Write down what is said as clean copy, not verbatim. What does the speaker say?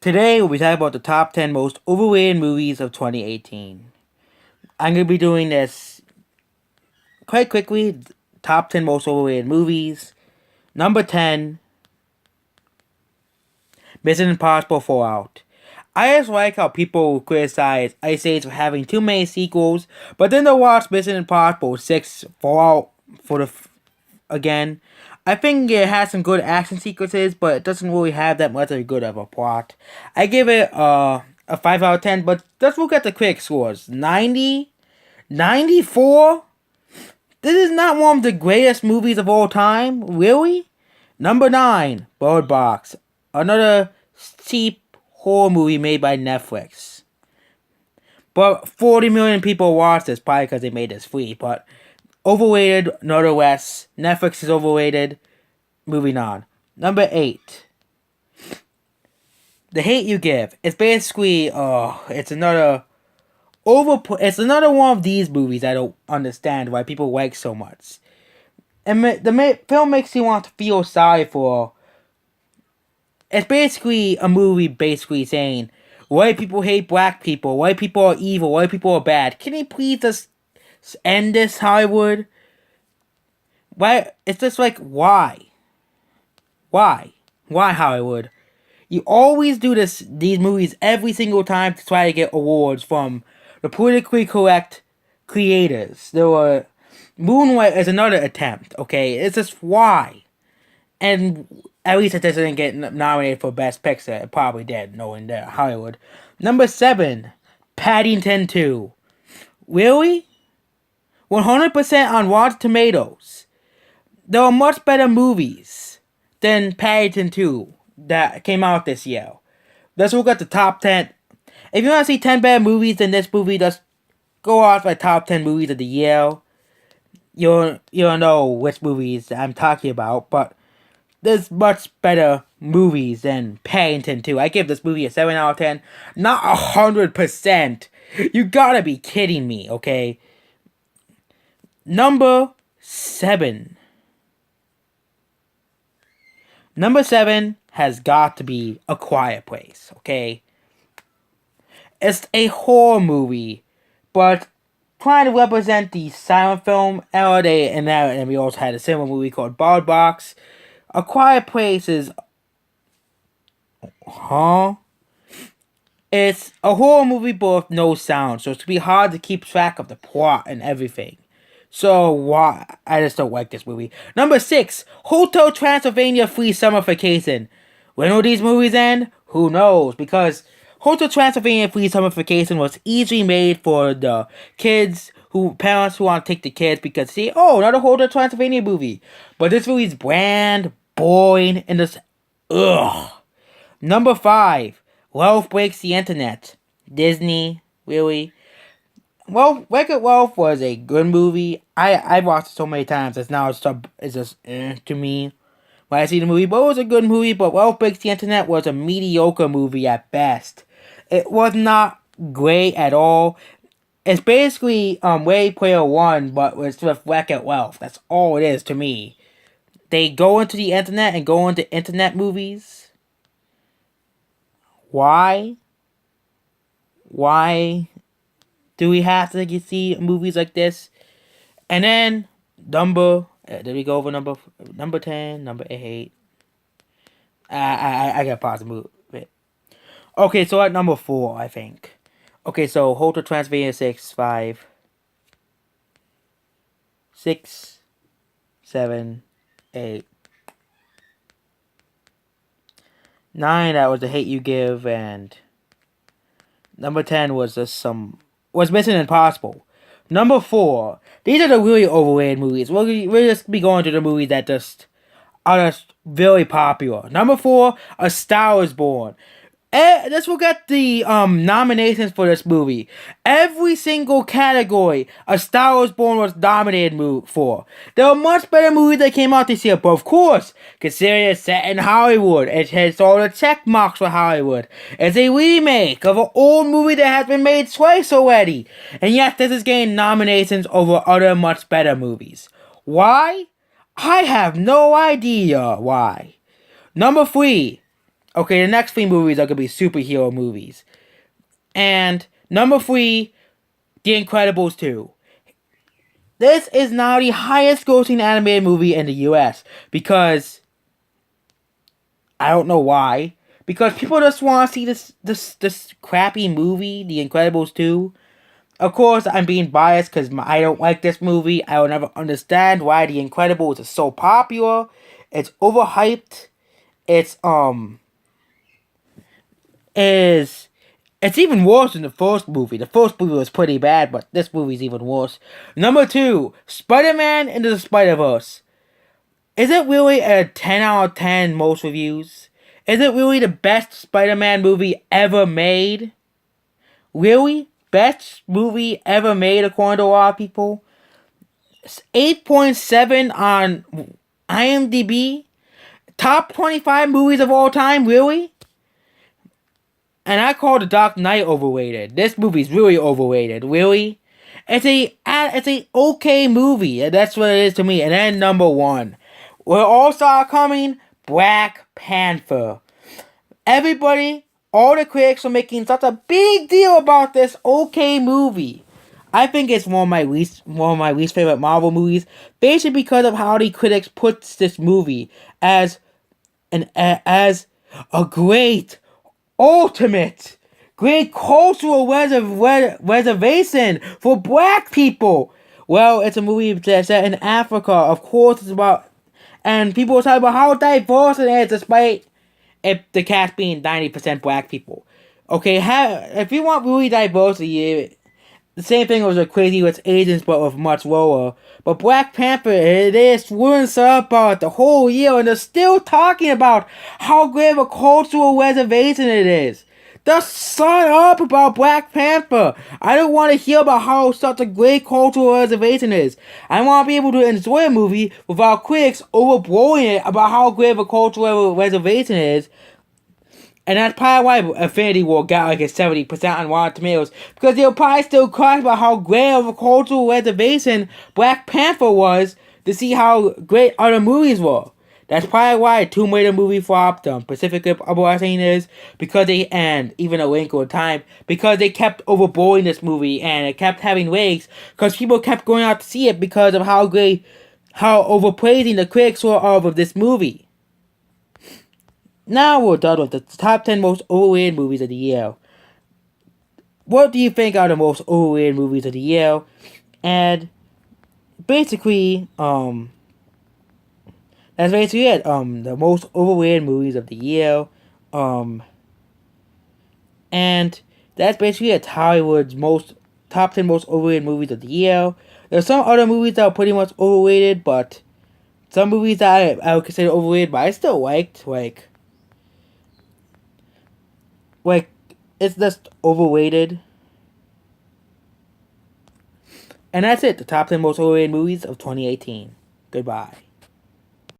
Today we'll be talking about the top 10 most overrated movies of 2018. I'm going to be doing this quite quickly. Top 10 most overrated movies. Number 10, Mission Impossible Fallout. I just like how people criticize Ice Age for having too many sequels, but then they'll watch Mission Impossible 6 Fallout again. I think it has some good action sequences, but it doesn't really have that much of a good of a plot. I give it a 5 out of 10, but let's look at the critic scores. 90? 94? This is not one of the greatest movies of all time? Really? Number 9, Bird Box. Another cheap horror movie made by Netflix. But 40 million people watched this, probably because they made this free, but overrated, nonetheless. Netflix is overrated. Moving on. Number 8. The Hate You Give. It's basically, it's another it's another one of these movies I don't understand why people like so much. And the film makes you want to feel sorry for. It's basically a movie basically saying white people hate black people, white people are evil, white people are bad. Can you please just end this, Hollywood? Why? It's just like, why? Why, Hollywood? You always do these movies every single time to try to get awards from the politically correct creators. Moonlight is another attempt, okay? It's just why. And at least it doesn't get nominated for Best Picture. It probably did, knowing that Hollywood. Number 7, Paddington 2. Really? 100% on Rotten Tomatoes. There are much better movies than Paddington 2 that came out this year. Let's look at the top 10. If you want to see 10 better movies than this movie, just go off my top 10 movies of the year. You'll know which movies I'm talking about, but there's much better movies than Paddington 2. I give this movie a 7 out of 10. Not 100%. You gotta be kidding me, okay? Number 7. Number 7 has got to be A Quiet Place, okay? It's a horror movie, but trying to represent the silent film era, and we also had a similar movie called Bird Box. A Quiet Place is... It's a horror movie but with no sound, so it's to be hard to keep track of the plot and everything. So, why? I just don't like this movie. Number 6, Hotel Transylvania Free Summer Vacation. When will these movies end? Who knows? Because Hotel Transylvania Free Summer Vacation was easily made for the parents who want to take the kids because see, another Hotel Transylvania movie. But this movie's bland, boring, and just, ugh. Number 5, Wealth Breaks the Internet. Disney, really? Well, Wreck-It Ralph was a good movie. I've watched it so many times. It's just to me when I see the movie. But it was a good movie. But Wealth Breaks the Internet was a mediocre movie at best. It was not great at all. It's basically Ready Player One, but with Wreck-It Ralph. That's all it is to me. They go into the internet and go into internet movies. Why? Why do we have to see movies like this? And then did we go over number 10, number 8? I gotta pause the movie. Okay, so at number 4, I think. Okay, so Hotel Transylvania 6, 5, 6, 7, 8, 9. That was The Hate You Give, and number 10 was Mission Impossible. Number 4. These are the really overrated movies. We'll just be going to the movies that are just very popular. Number 4, A Star Is Born. Let's look at the nominations for this movie. Every single category A Star Is Born was nominated for. There are much better movies that came out this year, but of course, considering it's set in Hollywood, it hits all the check marks for Hollywood. It's a remake of an old movie that has been made twice already, and yet this is getting nominations over other much better movies. Why? I have no idea why. Number 3. Okay, the next 3 movies are gonna be superhero movies. And number 3, The Incredibles 2. This is now the highest grossing animated movie in the US because I don't know why. Because people just want to see this crappy movie, The Incredibles 2. Of course, I'm being biased because I don't like this movie. I will never understand why The Incredibles is so popular. It's overhyped. It's is it's even worse than the first movie. The first movie was pretty bad, but this movie's even worse. Number 2, Spider-Man Into the Spider-Verse. Is it really a 10 out of 10 most reviews? Is it really the best Spider-Man movie ever made? Really? Best movie ever made according to a lot of people? 8.7 on IMDb? Top 25 movies of all time? Really? And I call The Dark Knight overrated. This movie's really overrated. Really? It's a okay movie. That's what it is to me. And then number 1. We're all saw coming. Black Panther. Everybody, all the critics are making such a big deal about this okay movie. I think it's one of my least favorite Marvel movies, basically because of how the critics puts this movie as as a great ultimate great cultural reservation for black people. Well, it's a movie that's set in Africa. Of course, it's about, and people talk about how diverse it is, despite the cast being 90% black people. Okay, if you want really diversity, the same thing was with Crazy Rich Asians, but with much lower. But Black Panther, it is ruins about the whole year, and they're still talking about how great of a cultural reservation it is. Just shut up about Black Panther. I don't want to hear about how such a great cultural reservation is. I want to be able to enjoy a movie without critics overblowing it about how great of a cultural reservation it is. And that's probably why Infinity War got like a 70% on Rotten Tomatoes. Because they'll probably still talk about how great of a cultural reservation Black Panther was to see how great other movies were. That's probably why Tomb Raider movie flopped. Pacific Rim Uprising is because and even A Link of Time, because they kept overblowing this movie and it kept having legs because people kept going out to see it because of how overpraising the critics were of this movie. Now we're done with the top 10 most overrated movies of the year. What do you think are the most overrated movies of the year? And basically, that's basically it. The most overrated movies of the year. And that's basically it. Hollywood's top 10 most overrated movies of the year. There's some other movies that are pretty much overrated, but some movies that I would consider overrated, but I still liked, like, it's just overrated. And that's it. The top 10 most overrated movies of 2018. Goodbye.